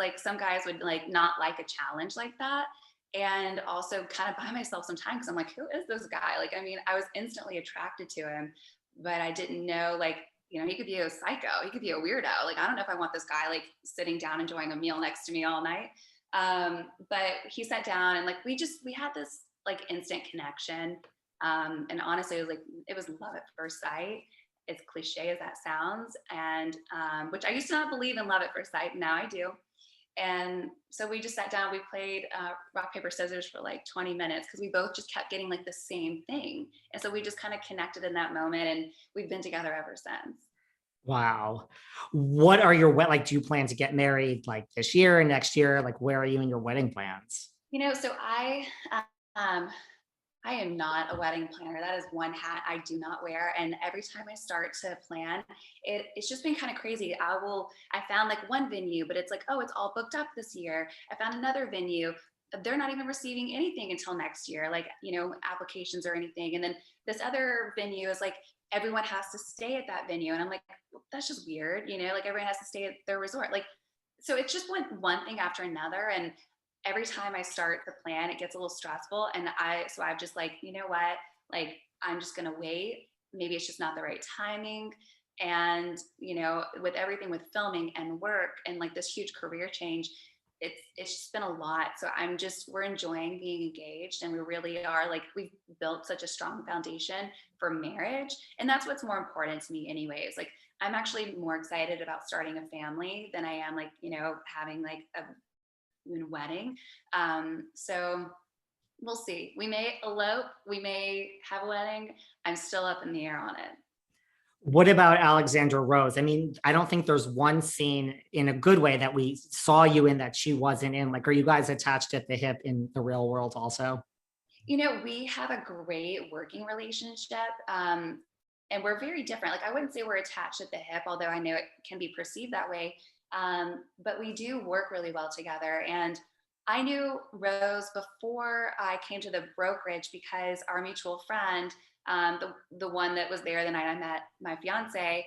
like some guys would like not like a challenge like that. And also kind of by myself sometimes, because I'm like, who is this guy? Like, I mean, I was instantly attracted to him, but I didn't know, like, you know, he could be a psycho, he could be a weirdo. Like, I don't know if I want this guy like sitting down enjoying a meal next to me all night. But he sat down and like we had this like instant connection. And honestly, it was love at first sight, as cliche as that sounds. And which I used to not believe in love at first sight. Now I do. And so we just sat down, we played rock, paper, scissors for like 20 minutes because we both just kept getting like the same thing. And so we just kind of connected in that moment, and we've been together ever since. Wow. What are your like, do you plan to get married like this year or next year? Like, where are you in your wedding plans? You know, so um, I am not a wedding planner. That is one hat I do not wear. And every time I start to plan, it's just been kind of crazy. I found like one venue, but it's like, oh, it's all booked up this year. I found another venue. They're not even receiving anything until next year, like, you know, applications or anything. And then this other venue is like, everyone has to stay at that venue. And I'm like, well, that's just weird. You know, like everyone has to stay at their resort. Like, so it just went one thing after another. And every time I start the plan, it gets a little stressful. And I've just like, you know what, like, I'm just going to wait. Maybe it's just not the right timing. And, you know, with everything with filming and work and like this huge career change, it's just been a lot. So we're enjoying being engaged, and we really are like, we've built such a strong foundation for marriage. And that's what's more important to me anyways. Like, I'm actually more excited about starting a family than I am like, you know, having like a wedding. So we'll see. We may elope, we may have a wedding. I'm still up in the air on it. What about Alexandra Rose? I mean, I don't think there's one scene in a good way that we saw you in that she wasn't in. Like, are you guys attached at the hip in the real world also? You know, we have a great working relationship. And we're very different. Like, I wouldn't say we're attached at the hip, although I know it can be perceived that way. But we do work really well together. And I knew Rose before I came to the brokerage because our mutual friend, the one that was there the night I met my fiance,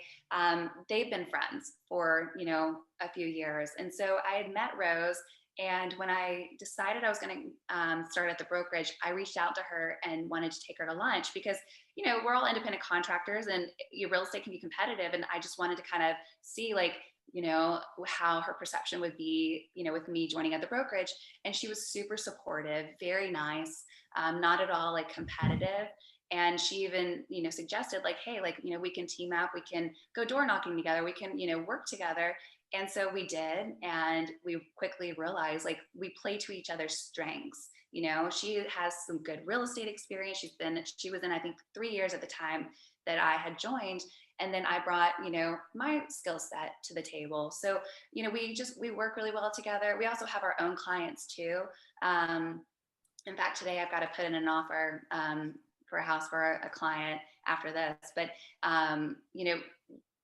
they've been friends for, you know, a few years. And so I had met Rose. And when I decided I was going to start at the brokerage, I reached out to her and wanted to take her to lunch because, you know, we're all independent contractors and your real estate can be competitive. And I just wanted to kind of see, like, you know, how her perception would be, you know, with me joining at the brokerage. And she was super supportive, very nice, not at all like competitive. And she even, you know, suggested like, hey, like, you know, we can team up, we can go door knocking together, we can, you know, work together. And so we did. And we quickly realized like we play to each other's strengths. You know, she has some good real estate experience. She was in, I think, 3 years at the time that I had joined. And then I brought, you know, my skill set to the table. So, you know, we work really well together. We also have our own clients too. In fact, today I've got to put in an offer for a house for a client after this. But, you know,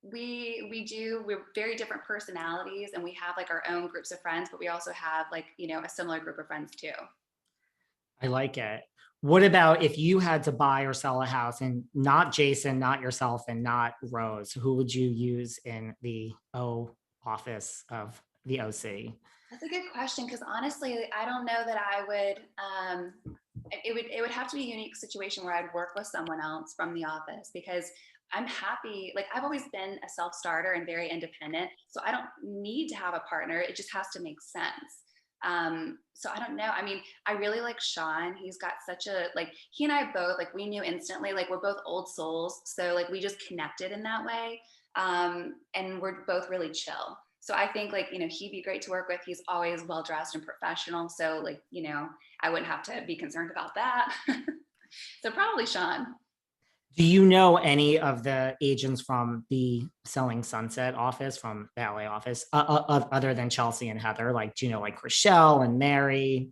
we're very different personalities, and we have like our own groups of friends, but we also have like, you know, a similar group of friends too. I like it. What about if you had to buy or sell a house and not Jason, not yourself, and not Rose, who would you use in the office of the OC? That's a good question, because honestly, I don't know that I would. It would have to be a unique situation where I'd work with someone else from the office, because I'm happy. Like, I've always been a self-starter and very independent, so I don't need to have a partner. It just has to make sense. So I don't know. I mean, I really like Sean. He's got such a, like, he and I both, like, we knew instantly, like, we're both old souls. So like we just connected in that way. And we're both really chill. So I think, like, you know, he'd be great to work with. He's always well dressed and professional. So like, you know, I wouldn't have to be concerned about that. So probably Sean. Do you know any of the agents from the Selling Sunset office, from the LA office, other than Chelsea and Heather? Like, do you know like Chrishell and Mary?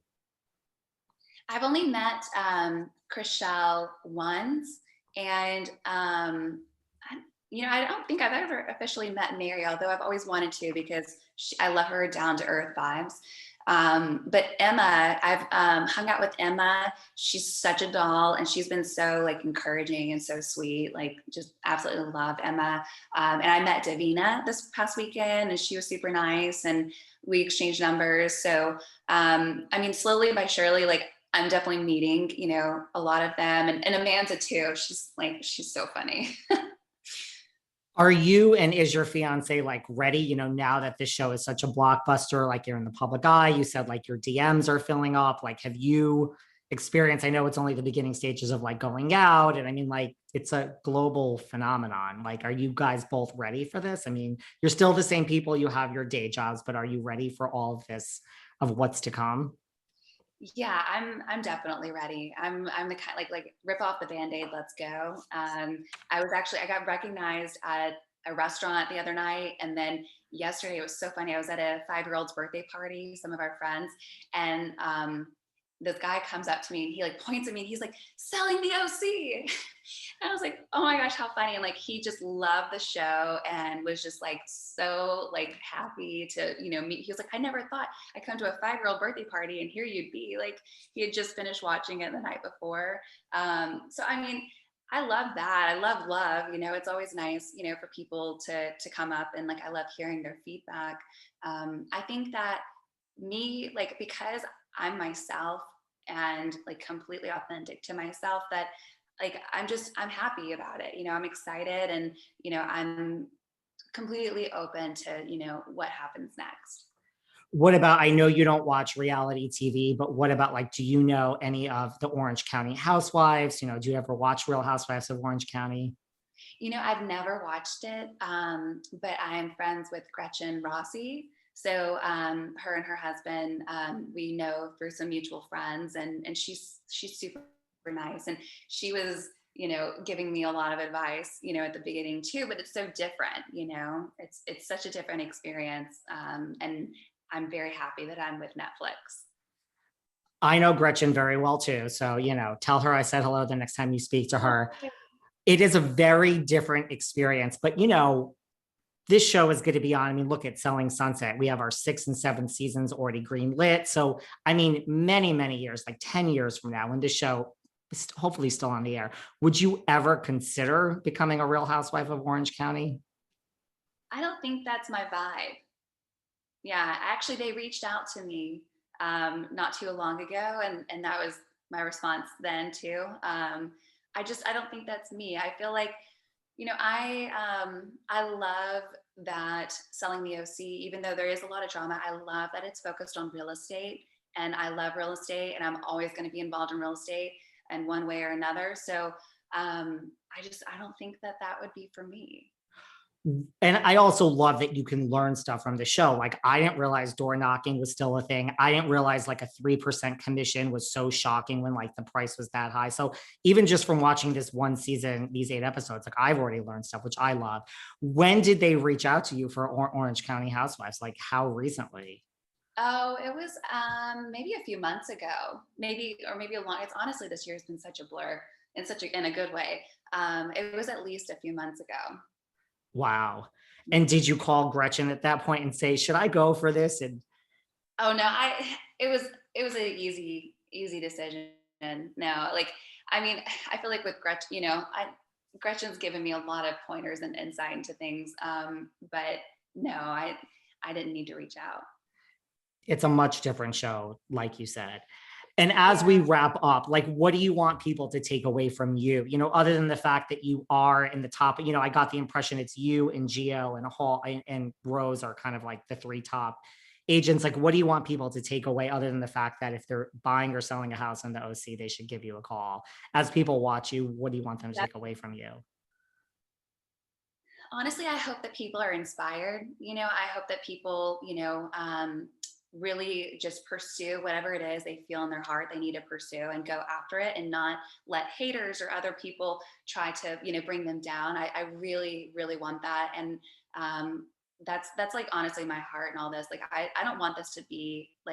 I've only met Chrishell once, and you know, I don't think I've ever officially met Mary, although I've always wanted to, because I love her down to earth vibes. But Emma, I've hung out with Emma. She's such a doll, and she's been so like encouraging and so sweet. Like, just absolutely love Emma. And I met Davina this past weekend, and she was super nice. And we exchange numbers. So, I mean, slowly by surely, like I'm definitely meeting, a lot of them, and Amanda too. She's so funny. Are you and is your fiance like ready? Now that this show is such a blockbuster, like you're in the public eye, you said like your DMs are filling up. Like, have you experienced? I know it's only the beginning stages of like going out, and I mean, like, it's a global phenomenon. Like, are you guys both ready for this? I mean, you're still the same people, you have your day jobs, but are you ready for all of this, of what's to come? Yeah, I'm definitely ready. I'm the kind like rip off the band-aid, let's go. I got recognized at a restaurant the other night, and then yesterday it was so funny. I was at a 5-year-old's birthday party, some of our friends, and this guy comes up to me and he like points at me and he's like, selling the OC. And I was like, oh my gosh, how funny. And like he just loved the show and was just like so like happy to, meet. He was like, I never thought I'd come to a 5-year-old birthday party and here you'd be. Like he had just finished watching it the night before. So I mean, I love that. I love love. It's always nice, for people to come up, and like I love hearing their feedback. I think that me, like, because I'm myself and like completely authentic to myself, that like I'm happy about it. I'm excited, and I'm completely open to what happens next. What about, I know you don't watch reality TV, but what about like, do you know any of the Orange County Housewives? Do you ever watch Real Housewives of Orange County? I've never watched it, but I am friends with Gretchen Rossi. So her and her husband, we know through some mutual friends, and she's super nice, and she was giving me a lot of advice at the beginning too. But it's so different. It's such a different experience, and I'm very happy that I'm with Netflix. I know Gretchen very well too. So, tell her I said hello the next time you speak to Oh, her. It is a very different experience, but this show is going to be on. I mean, look at Selling Sunset. We have our 6th and 7th seasons already green lit. So, I mean, many, many years, like 10 years from now, when this show is hopefully still on the air, would you ever consider becoming a Real Housewife of Orange County? I don't think that's my vibe. Yeah, actually, they reached out to me not too long ago, and that was my response then too. I don't think that's me. I feel like, I love that selling the OC, even though there is a lot of drama. I love that it's focused on real estate, and I love real estate, and I'm always going to be involved in real estate in one way or another. So I don't think that would be for me. And I also love that you can learn stuff from the show. Like, I didn't realize door knocking was still a thing. I didn't realize like a 3% commission was so shocking when like the price was that high. So even just from watching this one season, these 8 episodes, like I've already learned stuff, which I love. When did they reach out to you for Orange County Housewives? Like, how recently? Oh, it was maybe a few months ago, maybe a long. It's honestly, this year has been such a blur in a good way. It was at least a few months ago. Wow. And did you call Gretchen at that point and say, should I go for this? And Oh no, it was an easy decision. No, like I mean, I feel like with Gretchen, Gretchen's given me a lot of pointers and insight into things. But no, I didn't need to reach out. it's a much different show, like you said. And as we Yeah. wrap up, like, what do you want people to take away from you? Other than the fact that you are in the top, I got the impression it's you and Gio and Hall and Rose are kind of like the 3 top agents. Like, what do you want people to take away other than the fact that if they're buying or selling a house in the OC, they should give you a call? As people watch you, what do you want them to take away from you? Honestly, I hope that people are inspired. I hope that people, really just pursue whatever it is they feel in their heart they need to pursue, and go after it, and not let haters or other people try to, bring them down. I really, really want that. And that's like honestly my heart and all this. Like I don't want this to be like